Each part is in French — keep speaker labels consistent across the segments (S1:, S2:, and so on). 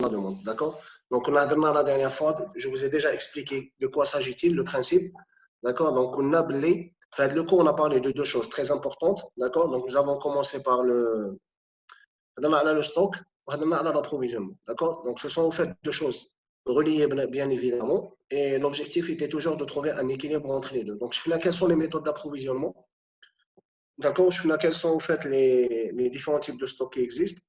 S1: la demande, d'accord? Donc, on a la dernière fois, je vous ai déjà expliqué de quoi s'agit-il, le principe, d'accord? Donc, on a le coup, on a parlé de deux choses très importantes, d'accord? Donc, nous avons commencé par le stock, l'approvisionnement, d'accord? Donc, ce sont au fait deux choses reliées, bien évidemment, et l'objectif était toujours de trouver un équilibre entre les deux. Donc, je fais quelles sont les méthodes d'approvisionnement, d'accord? Je fais quels sont au fait les différents types de stocks qui existent.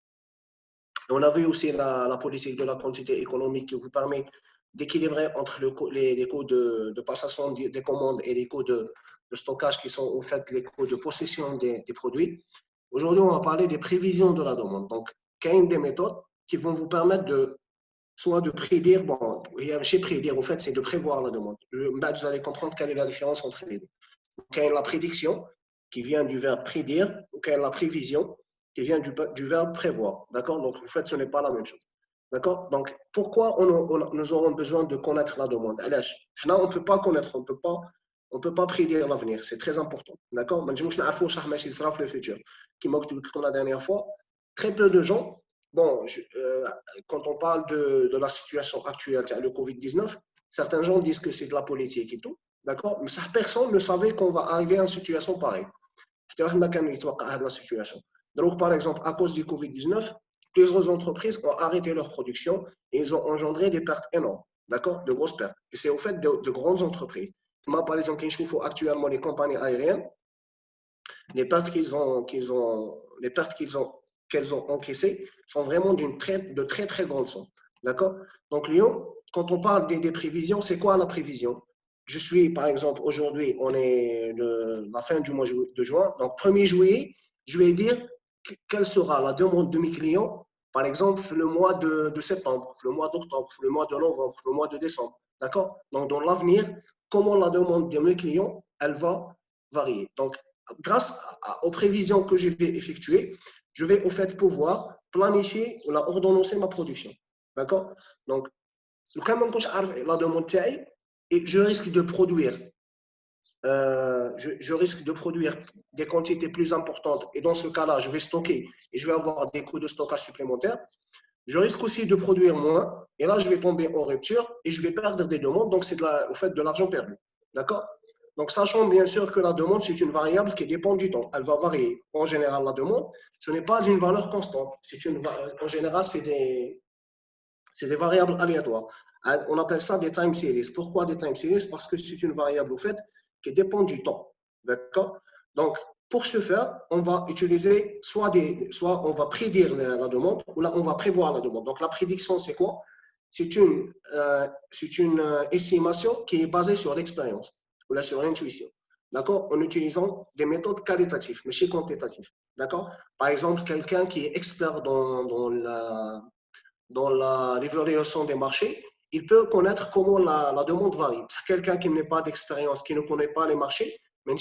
S1: On a vu aussi la politique de la quantité économique qui vous permet d'équilibrer entre les coûts de passation des commandes et les coûts de stockage qui sont au fait les coûts de possession des produits. Aujourd'hui, on va parler des prévisions de la demande. Donc, il y a des méthodes qui vont vous permettre soit de prédire, bon, chez prédire, au fait, c'est de prévoir la demande. Vous allez comprendre quelle est la différence entre les deux. Donc, il y a la prédiction qui vient du verbe prédire, ou il y a la prévision qui vient du verbe prévoir. D'accord? Donc, en fait, ce n'est pas la même chose. D'accord? Donc, pourquoi nous aurons besoin de connaître la demande? Là, on ne peut pas connaître, on ne peut pas prédire l'avenir. C'est très important. D'accord? Je ne sais pas ce qui sera le futur. Qui m'a dit la dernière fois, très peu de gens, bon, quand on parle de la situation actuelle, le Covid-19, certains gens disent que c'est de la politique et tout. D'accord? Mais personne ne savait qu'on va arriver à une situation pareille. La situation. Donc, par exemple, à cause du Covid-19, plusieurs entreprises ont arrêté leur production et ils ont engendré des pertes énormes, d'accord, de grosses pertes. Et c'est au fait de grandes entreprises. Moi, par exemple, quand je vois actuellement les compagnies aériennes, les pertes qu'elles ont encaissées sont vraiment de très, très grandes sommes. D'accord? Donc, Lyon, quand on parle des prévisions, c'est quoi la prévision? Je suis, par exemple, aujourd'hui, on est la fin du mois de juin. Donc, 1er juillet, je vais dire quelle sera la demande de mes clients, par exemple, le mois de septembre, le mois d'octobre, le mois de novembre, le mois de décembre. D'accord? Donc, dans l'avenir, comment la demande de mes clients, elle va varier. Donc, grâce aux prévisions que je vais effectuer, je vais au fait pouvoir planifier ou ordonnancer ma production. D'accord? Donc, quand je la demande et je risque de produire je risque de produire des quantités plus importantes et dans ce cas-là, je vais stocker et je vais avoir des coûts de stockage supplémentaires. Je risque aussi de produire moins et là, je vais tomber en rupture et je vais perdre des demandes. Donc, c'est au fait de l'argent perdu. D'accord? Donc, sachant bien sûr que la demande, c'est une variable qui dépend du temps. Elle va varier. En général, la demande, ce n'est pas une valeur constante. En général, c'est des variables aléatoires. On appelle ça des time series. Pourquoi des time series? Parce que c'est une variable, au fait, qui dépend du temps. D'accord? Donc, pour ce faire, on va utiliser soit on va prédire la demande, ou là, on va prévoir la demande. Donc, la prédiction, c'est quoi? C'est une estimation qui est basée sur l'expérience, ou là, sur l'intuition. D'accord? En utilisant des méthodes qualitatives, mais chez quantitatives. D'accord? Par exemple, quelqu'un qui est expert dans l'évaluation des marchés, il peut connaître comment la demande varie. Quelqu'un qui n'a pas d'expérience, qui ne connaît pas les marchés, mais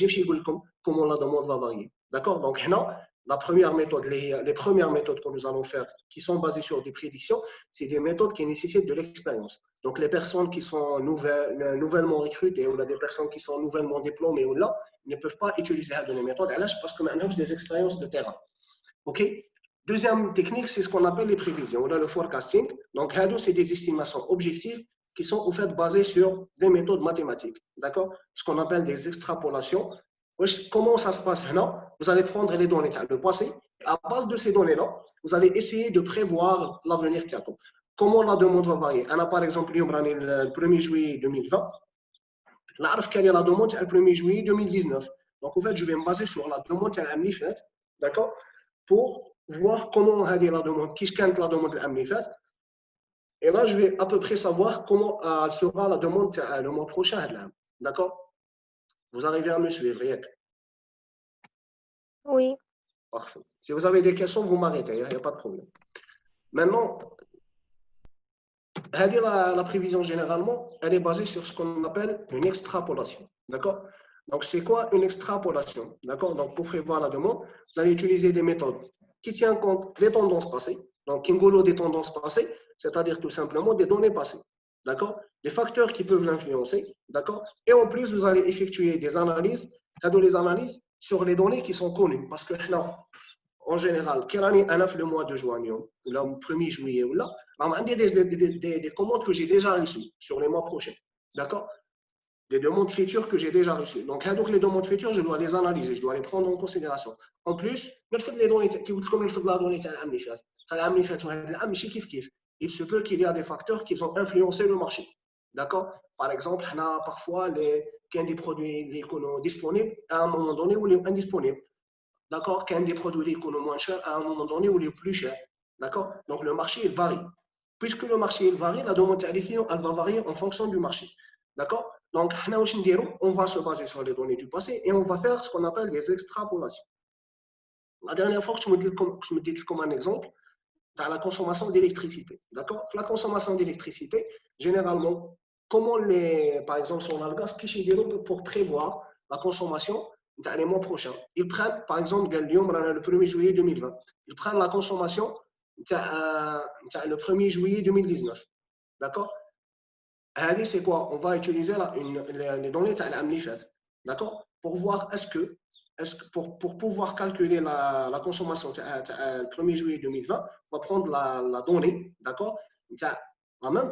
S1: comment la demande va varier. D'accord? Donc, la première méthode, les premières méthodes que nous allons faire, qui sont basées sur des prédictions, c'est des méthodes qui nécessitent de l'expérience. Donc, les personnes qui sont nouvellement recrutées ou des personnes qui sont nouvellement diplômées ou là, ne peuvent pas utiliser les méthodes parce que maintenant, j'ai des expériences de terrain. OK? Deuxième technique, c'est ce qu'on appelle les prévisions, le forecasting. Donc, c'est des estimations objectives qui sont au fait basées sur des méthodes mathématiques. D'accord? Ce qu'on appelle des extrapolations. Comment ça se passe maintenant? Vous allez prendre les données le passé. À base de ces données-là, vous allez essayer de prévoir l'avenir. Comment la demande va varier? On a par exemple le 1er juillet 2020. Là, quelle est la demande le 1er juillet 2019. Donc, en fait, je vais me baser sur la demande qui a été faite. D'accord? Pour voir comment la demande, qui est la demande de l'AMNIFAT. Et là, je vais à peu près savoir comment sera la demande le mois prochain. D'accord? Vous arrivez à me suivre, Riek?
S2: Oui.
S1: Parfait. Si vous avez des questions, vous m'arrêtez, il n'y a pas de problème. Maintenant, la prévision généralement, elle est basée sur ce qu'on appelle une extrapolation. D'accord? Donc, c'est quoi une extrapolation? D'accord? Donc, pour prévoir la demande, vous allez utiliser des méthodes qui tiennent compte des tendances passées. Donc, Kingolo des tendances passées, c'est-à-dire tout simplement des données passées. D'accord? Des facteurs qui peuvent l'influencer. D'accord? Et en plus, vous allez effectuer des analyses, les analyses sur les données qui sont connues. Parce que là, en général, quelle année on a fait le mois de juin, ou là, le 1er juillet, ou là, Il y a des commandes que j'ai déjà reçues sur les mois prochains. D'accord? Des demandes futures que j'ai déjà reçues. Donc les demandes futures, je dois les analyser, je dois les prendre en considération. En plus, les données qui vous comme la donnée il se peut qu'il y a des facteurs qui ont influencé le marché. D'accord? Par exemple, on a parfois des produits disponibles à un moment donné ou indisponibles. D'accord? Qu'il y a des produits qui sont moins chers à un moment donné ou les plus chers. D'accord? Donc le marché il varie. Puisque le marché il varie, la demande des clients elle va varier en fonction du marché. D'accord? Donc, on va se baser sur les données du passé et on va faire ce qu'on appelle des extrapolations. La dernière fois que je me dis comme un exemple, tu as la consommation d'électricité. D'accord? La consommation d'électricité, généralement, par exemple, sur l'algas, pour prévoir la consommation les mois prochains. Ils prennent, par exemple, le 1er juillet 2020, ils prennent la consommation le 1er juillet 2019. D'accord? C'est quoi? On va utiliser les données de l'AMNIFED, d'accord? Pour voir pour pouvoir calculer la consommation le 1er juillet 2020, on va prendre la donnée, d'accord? La même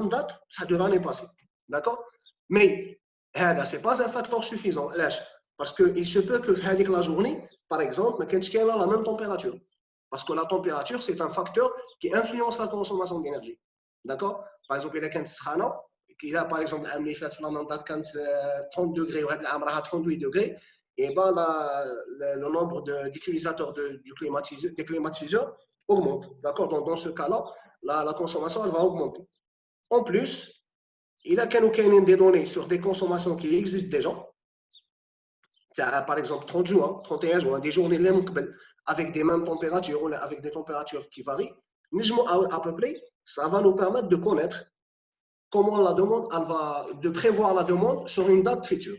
S1: date de l'année passée, d'accord? Mais ce n'est pas un facteur suffisant. Parce qu'il se peut que la journée, par exemple, mais a la même température. Parce que la température, c'est un facteur qui influence la consommation d'énergie. D'accord? Par exemple, il a par exemple un effet sur la date quand 30 degrés ou 38 degrés, et ben le nombre d'utilisateurs des climatiseurs augmente. D'accord? Donc, dans ce cas-là, la consommation elle va augmenter. En plus, il a des données sur des consommations qui existent déjà. Par exemple, 30 juin, 31 juin, des journées avec des mêmes températures ou avec des températures qui varient. À peu près, ça va nous permettre de connaître comment la demande, de prévoir la demande sur une date future.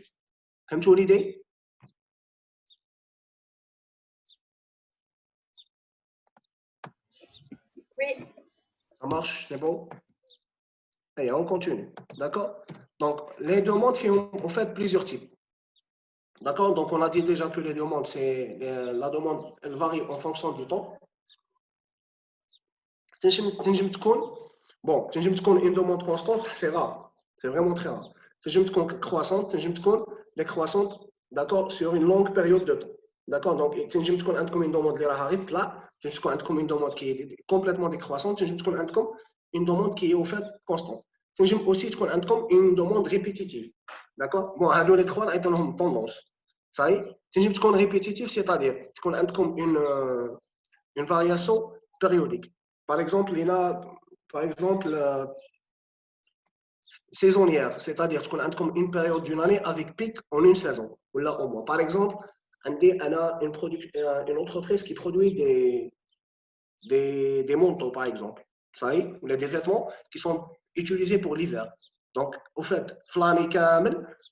S1: Comme l'idée?
S2: Oui.
S1: Ça marche, c'est bon? Et on continue. D'accord? Donc, les demandes ont en fait plusieurs types. D'accord? Donc, on a dit déjà que les demandes, la demande, elle varie en fonction du temps. Bon, une demande constante, c'est rare. C'est vraiment très rare. C'est une croissante, les croissantes, d'accord, sur une longue période de temps. D'accord? Donc, c'est une demande là, c'est une demande qui est complètement décroissante, c'est une demande qui est au fait constante. C'est aussi une demande répétitive. D'accord? Bon, les trois, ils ont une tendance. Ça y est, c'est une répétitive, c'est-à-dire une variation périodique. Par exemple, saisonnière, c'est-à-dire qu'on a une période d'une année avec pic en une saison, ou là au mois. Par exemple, on a une entreprise qui produit des manteaux, par exemple. Ça y est, des vêtements qui sont utilisés pour l'hiver. Donc, au fait, je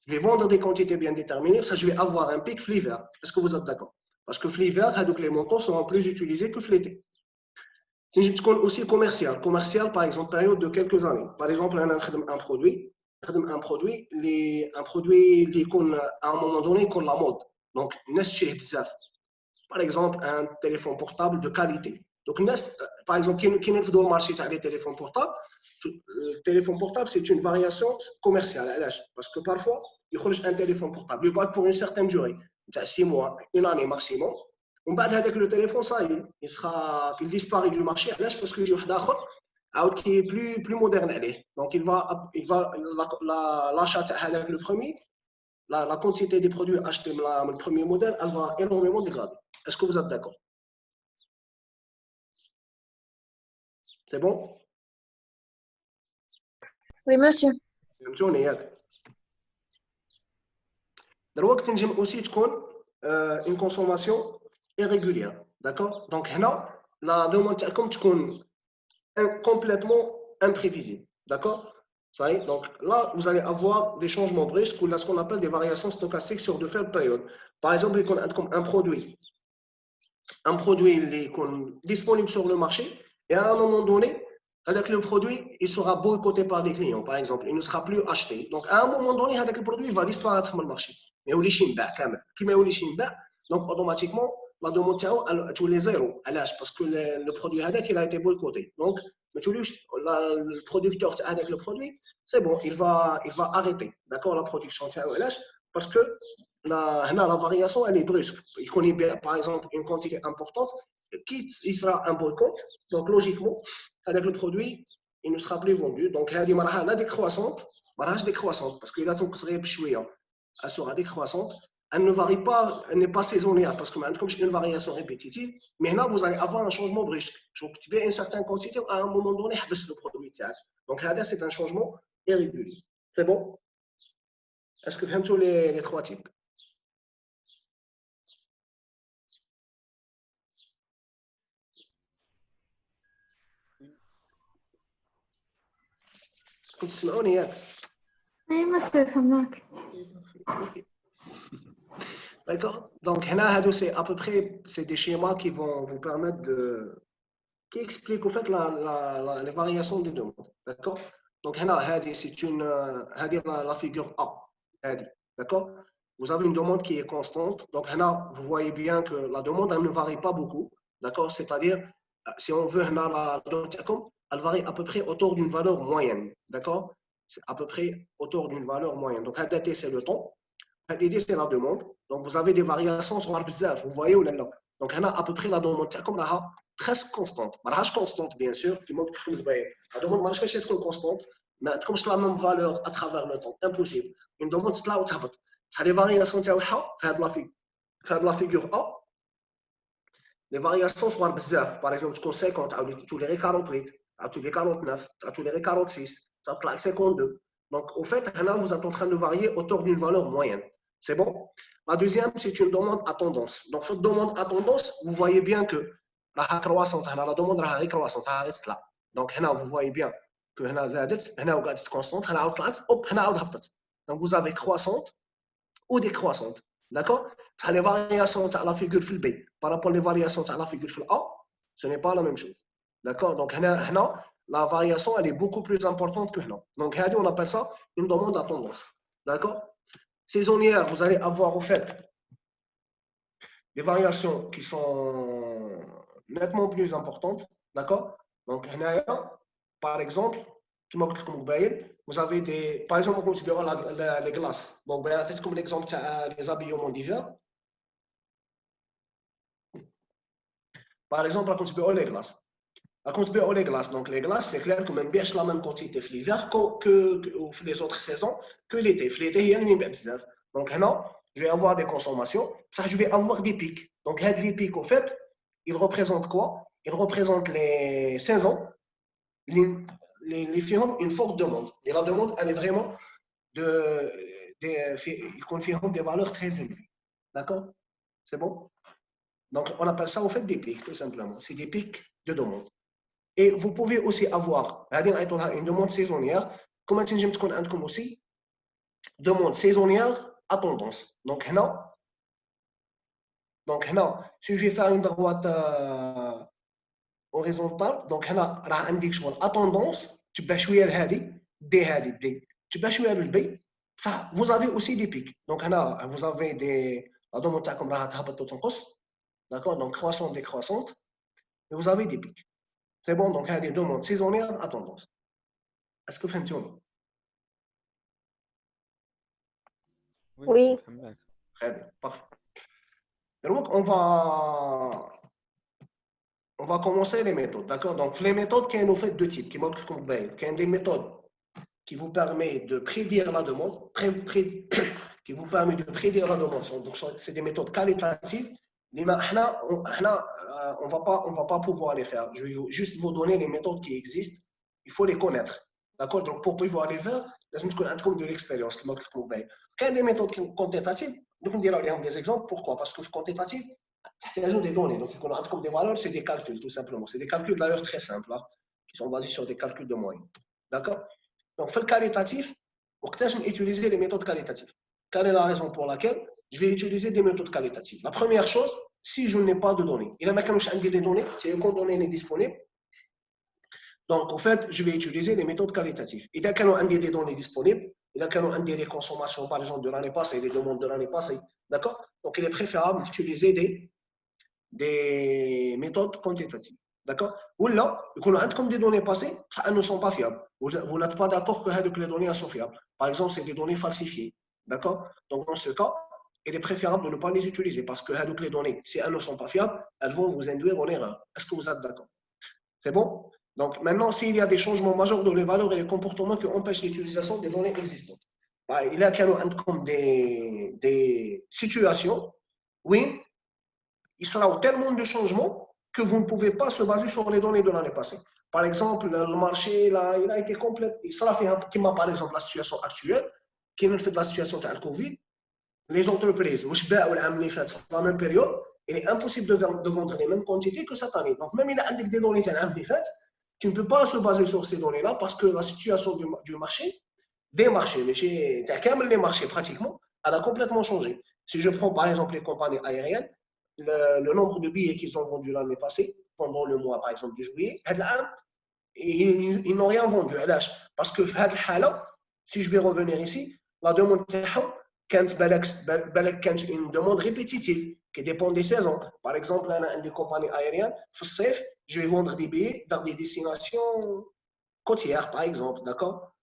S1: vais vendre des quantités bien déterminées, ça je vais avoir un pic l'hiver. Est-ce que vous êtes d'accord? Parce que l'hiver, les manteaux seront plus utilisés que l'été. C'est aussi commercial. Commercial, par exemple, période de quelques années. Par exemple, on a un produit à un moment donné, qu'on la mode. Donc, par exemple, un téléphone portable de qualité. Donc, par exemple, qui ne dans le marché des téléphones portables, le téléphone portable, c'est une variation commerciale. Parce que parfois, il y a un téléphone portable. Il va pour une certaine durée, 6 mois, une année maximum. On va avec le téléphone, ça y est, il disparaît du marché. Parce qu'il y a un autre qui est plus moderne. Donc, il va l'achat avec le premier, la quantité des produits achetés le premier modèle, elle va énormément dégrader. Est-ce que vous êtes d'accord? C'est bon?
S2: Oui, monsieur.
S1: دروك تنجم aussi تكون une consommation irrégulière. D'accord? Donc هنا la demande تاعكم تكون complètement imprévisible. D'accord? Ça y est. Donc là, vous allez avoir des changements brusques ou ce qu'on appelle des variations stochastiques sur de faibles périodes. Par exemple, il y a un produit disponible sur le marché et à un moment donné, avec le produit, il sera boycotté par des clients, par exemple. Il ne sera plus acheté. Donc, à un moment donné, avec le produit, il va disparaître sur le marché. Mais donc, automatiquement, la demande est tous les zéros. Parce que le produit il a été boycotté. Donc, le producteur avec le produit, c'est bon, il va arrêter, d'accord, la production. Parce que la variation, elle est brusque. Il connaît bien, par exemple, une quantité importante, il sera un boycott, donc logiquement, avec le produit, il ne sera plus vendu. Donc, il y a la décroissante, décroissante, parce qu'il a son elle sera décroissante. Elle ne varie pas, elle n'est pas saisonnière parce que comme une variation répétitive, mais là vous allez avoir un changement brusque. Donc tu veux une certaine quantité à un moment donné, baisse le produit. Donc là c'est un changement irrégulier. C'est bon? Est-ce que vous avez tous les trois types? كنت تسمعوني ياك؟
S2: اي ما فهمناك.
S1: D'accord? Donc, c'est à peu près c'est des schémas qui vont vous permettre qui expliquent au fait les variations des demandes. D'accord? Donc, c'est la figure A. D'accord? Vous avez une demande qui est constante. Donc, vous voyez bien que la demande elle ne varie pas beaucoup. D'accord? C'est-à-dire, si on veut, elle varie à peu près autour d'une valeur moyenne. D'accord? C'est à peu près autour d'une valeur moyenne. Donc, c'est le temps. L'idée, c'est la demande. Donc, vous avez des variations sur l'arbre. Vous voyez ou là? Donc, à peu près la demande, comme là, presque constante. Pas constante, bien sûr. La demande, je ne sais pas constante, mais comme c'est la même valeur à travers le temps. Impossible. Une demande, c'est là où ça va. Ça a des variations, faire de la figure A. Les variations sont l'arbre. Par exemple, tu conseilles quand tu les 48, tu les 49, tu les 46, ça te 52. Donc, au fait, là, vous êtes en train de varier autour d'une valeur moyenne. C'est bon? La deuxième, c'est une demande à tendance. Donc, cette demande à tendance, vous voyez bien que la croissante, la demande est croissante, elle reste là. Donc, là, vous voyez bien que là, est constante, là, donc, vous avez croissante ou décroissante. D'accord? Les variations à la figure fil B par rapport aux variations à la figure fil A, ce n'est pas la même chose. D'accord? Donc, la variation, elle est beaucoup plus importante que là. Donc, on appelle ça une demande à tendance. D'accord? Saisonnière, vous allez avoir au fait des variations qui sont nettement plus importantes. D'accord? Donc, par exemple, vous avez des. Par exemple, les glaces. Donc, c'est comme l'exemple des habillements d'hiver. Par exemple, les glaces. Les glaces. Donc, les glaces, c'est clair que même bien la même quantité l'hiver que les autres saisons que l'été. L'été, il y a une bizarre. Donc, je vais avoir des consommations. Ça, je vais avoir des pics. Donc, les pics, au fait, ils représentent quoi? Ils représentent les saisons. Les films, une forte demande. Et la demande, elle est vraiment ils confirment des valeurs très élevées. D'accord? C'est bon? Donc, on appelle ça, au fait, des pics, tout simplement. C'est des pics de demande. Et vous pouvez aussi avoir une demande saisonnière. Comment tu dis aussi? Demande saisonnière à tendance. Donc, si je vais faire une droite horizontale, donc là, عندك شغل à tendance, تبع شويه لهذه دي هذه دي تبع شويه للبي بصح vous avez aussi des pics. Donc هنا vous avez des la demande تاعكم راها تهبط وتنقص. D'accord? Donc croissante décroissante et vous avez des pics. C'est bon, donc il y a des demandes saisonnières à tendance. Est-ce que vous fahmtوني?
S2: Oui.
S1: Très bien, parfait. Donc, on va commencer les méthodes, d'accord? Donc, les méthodes, il y a en fait deux types, qui montrent comme il y a des méthodes qui vous permettent de prédire la demande, qui vous permettent de prédire la demande. Donc, c'est des méthodes qualitatives. Mais maintenant, on va pas pouvoir les faire. Je vais juste vous donner les méthodes qui existent. Il faut les connaître. D'accord? Donc, pour pouvoir les faire, il faut avoir de l'expérience. Il y a des méthodes quantitatives. Donc, on dira des exemples. Pourquoi? Parce que quantitative, c'est des données. Donc, on a des valeurs, c'est des calculs, tout simplement. C'est des calculs d'ailleurs très simples, hein, qui sont basés sur des calculs de moyenne. D'accord? Donc, fait le qualitatif, pour que je utiliser les méthodes qualitatives. Quelle est la raison pour laquelle je vais utiliser des méthodes qualitatives? La première chose, si je n'ai pas de données, il y a des données, c'est une donnée disponible. Donc, en fait, je vais utiliser des méthodes qualitatives. Il y a des données disponibles, il y a des consommations, par exemple, de l'année passée, des demandes de l'année passée. D'accord? Donc, il est préférable d'utiliser des méthodes quantitatives. d'accord? Ou là, quand on a comme des données passées, elles ne sont pas fiables. Vous n'êtes pas d'accord que les données sont fiables. Par exemple, c'est des données falsifiées, d'accord? Donc, dans ce cas, il est préférable de ne pas les utiliser parce que les données, si elles ne sont pas fiables, elles vont vous induire en erreur. Est-ce que vous êtes d'accord? C'est bon? Donc, maintenant, s'il y a des changements majeurs dans les valeurs et les comportements qui empêchent l'utilisation des données existantes, bah, il y a comme des situations, oui, il sera tellement de changements que vous ne pouvez pas se baser sur les données de l'année passée. Par exemple, le marché, là, il a été complet. Il sera fait, comme par exemple la situation actuelle, qui est fait de la situation de la Covid, les entreprises, la même période, il est impossible de vendre les mêmes quantités que cette année. Donc, même il a des données qui ne peut pas se baser sur ces données-là parce que la situation du marché, des marchés, mais chez les marchés pratiquement, elle a complètement changé. Si je prends par exemple les compagnies aériennes, le nombre de billets qu'ils ont vendus l'année passée, pendant le mois par exemple de juillet, ils n'ont rien vendu. Parce que si je vais revenir ici, la demande كانت une demande répétitive qui dépend des saisons. Par exemple, des compagnies aériennes, je vais vendre des billets vers des destinations côtières, par exemple, d'accord?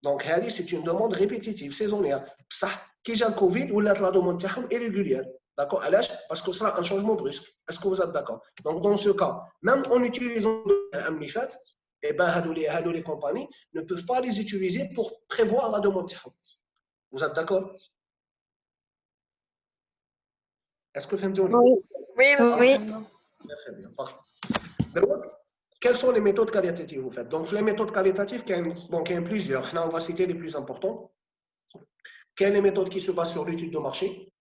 S1: Donc, c'est une demande répétitive, saisonnière. Ça, qui j'ai le Covid, ou la demande est régulière. D'accord? Parce que ce sera un changement brusque. Est-ce que vous êtes d'accord? Donc, dans ce cas, même en utilisant un fait, eh ben, les compagnies ne peuvent pas les utiliser pour prévoir la demande. Vous êtes d'accord? Est-ce que vous avez
S2: Oui.
S3: Oui, monsieur.
S2: Oui.
S1: Très bien, parfait. Donc, quelles sont les méthodes qualitatives vous faites? Donc, les méthodes qualitatives, il y a plusieurs. Là, on va citer les plus importantes. Quelles sont les méthodes qui se basent sur l'étude de marché?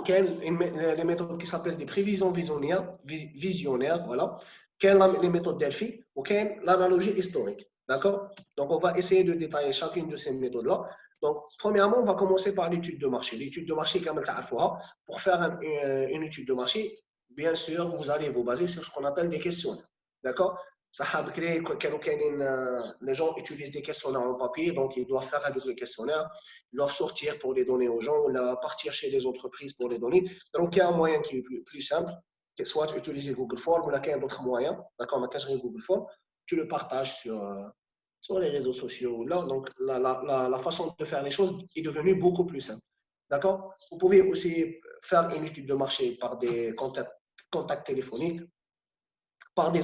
S1: Quelles les méthodes qui s'appellent des prévisions visionnaires, voilà. Quelles les méthodes Delphi ou quelle l'analogie historique. D'accord? Donc, on va essayer de détailler chacune de ces méthodes-là. Donc, premièrement, on va commencer par l'étude de marché. L'étude de marché, comme pour faire une étude de marché, bien sûr, vous allez vous baser sur ce qu'on appelle des questionnaires. D'accord? Les gens utilisent des questionnaires en papier, donc ils doivent faire avec les questionnaires, ils doivent sortir pour les donner aux gens, ou partir chez les entreprises pour les donner. Donc il y a un moyen qui est plus simple, soit utiliser Google Form, ou là, il y a d'autres moyens, d'accord, mais quand je Google Form, tu le partages sur les réseaux sociaux. Là, donc la façon de faire les choses est devenue beaucoup plus simple. D'accord? Vous pouvez aussi faire une étude de marché par des contacts téléphoniques, par des,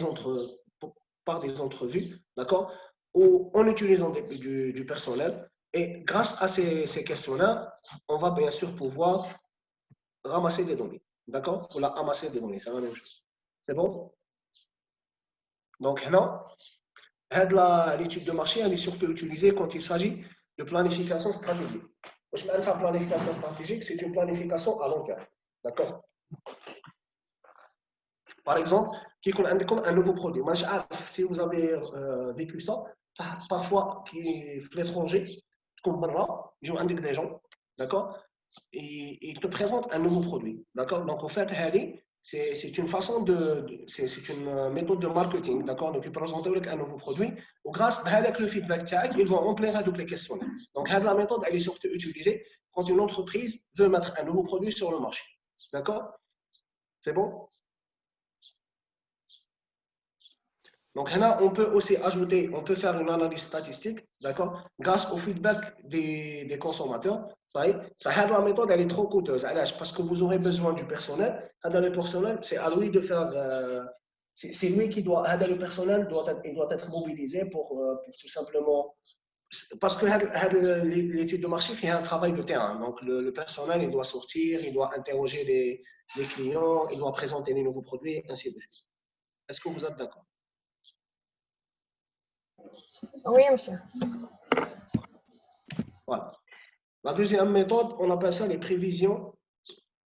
S1: par des entrevues, d'accord, ou en utilisant du personnel. Et grâce à ces questionnaires, on va bien sûr pouvoir ramasser des données, d'accord, ou la amasser des données, c'est la même chose. C'est bon? Donc, là, l'étude de marché, elle est surtout utilisée quand il s'agit de planification stratégique. La planification stratégique, c'est une planification à long terme, d'accord? Par exemple, qui comme un nouveau produit. Moi, si vous avez vécu ça, parfois, qui l'étranger, comme Barra, ils ont des gens, d'accord? Et ils te présentent un nouveau produit, d'accord? Donc, en fait, c'est une façon c'est une méthode de marketing, d'accord? Donc, ils présentent un nouveau produit, ou grâce à le feedback tag, ils vont remplir toutes les questions. Donc, la méthode, elle est surtout utilisée quand une entreprise veut mettre un nouveau produit sur le marché, d'accord? C'est bon? Donc là, on peut aussi ajouter, on peut faire une analyse statistique, d'accord, grâce au feedback des consommateurs. Ça y est, la méthode, elle est trop coûteuse, parce que vous aurez besoin du personnel. Le personnel, c'est à lui de faire, c'est lui qui doit, le personnel il doit être mobilisé pour tout simplement, parce que l'étude de marché fait un travail de terrain. Donc le personnel, il doit sortir, il doit interroger les clients, il doit présenter les nouveaux produits, ainsi de suite. Est-ce que vous êtes d'accord?
S3: Oui, monsieur.
S1: Voilà. La deuxième méthode, on appelle ça les prévisions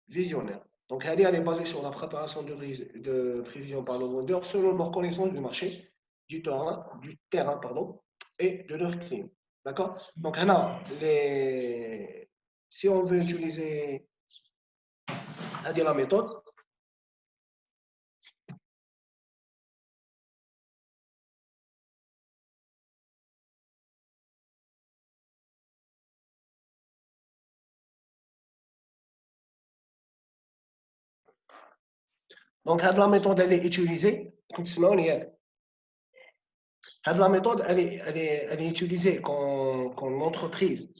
S1: visionnaires. Donc, elle est basée sur la préparation de prévisions par le vendeur selon leur connaissance du marché, du terrain pardon, et de leurs clients. D'accord? Donc, là, si on veut utiliser la méthode, Donc, la méthode, elle est utilisée. La méthode, elle est utilisée quand l'entreprise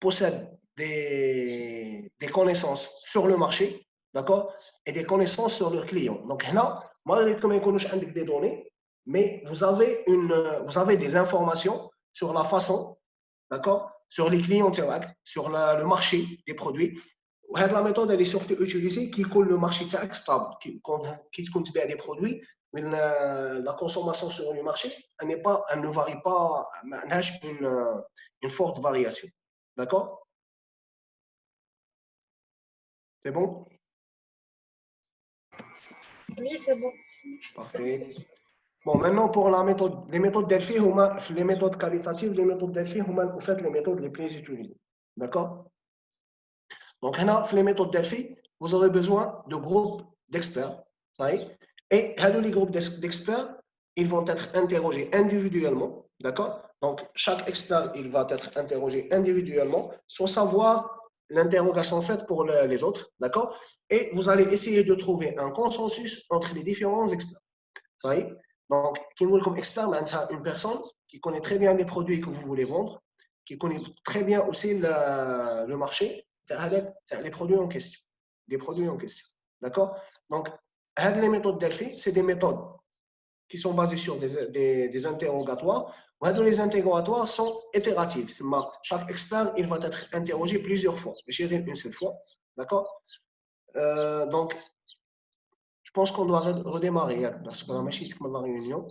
S1: possède des connaissances sur le marché, d'accord, et des connaissances sur leurs clients. Donc, là, malgré que vous avez des données, mais vous avez des informations sur la façon, d'accord, sur les clients, sur le marché des produits. La méthode, elle est surtout utilisée qui colle le marché stable. Quand vous considérez des produits, mais la consommation sur le marché, elle ne varie pas, elle a une forte variation. D'accord? C'est bon?
S3: Oui, c'est bon.
S1: Parfait. Bon, maintenant pour les méthodes Delphi, les méthodes qualitatives, les méthodes Delphi, en fait, les méthodes les plus utilisées. D'accord? Donc, là, les méthodes Delphi, vous aurez besoin de groupes d'experts. Et les groupes d'experts, ils vont être interrogés individuellement. D'accord? Donc, chaque expert, il va être interrogé individuellement sans savoir l'interrogation faite pour les autres. D'accord? Et vous allez essayer de trouver un consensus entre les différents experts. Donc, comme expert, c'est une personne qui connaît très bien les produits que vous voulez vendre, qui connaît très bien aussi le marché, les produits en question. Des produits en question. D'accord? Donc, les méthodes Delphi, c'est des méthodes qui sont basées sur des interrogatoires. Les interrogatoires sont itératifs. Chaque expert, il va être interrogé plusieurs fois, une seule fois. D'accord? Donc, je pense qu'on doit redémarrer parce qu'on a machine comme la réunion.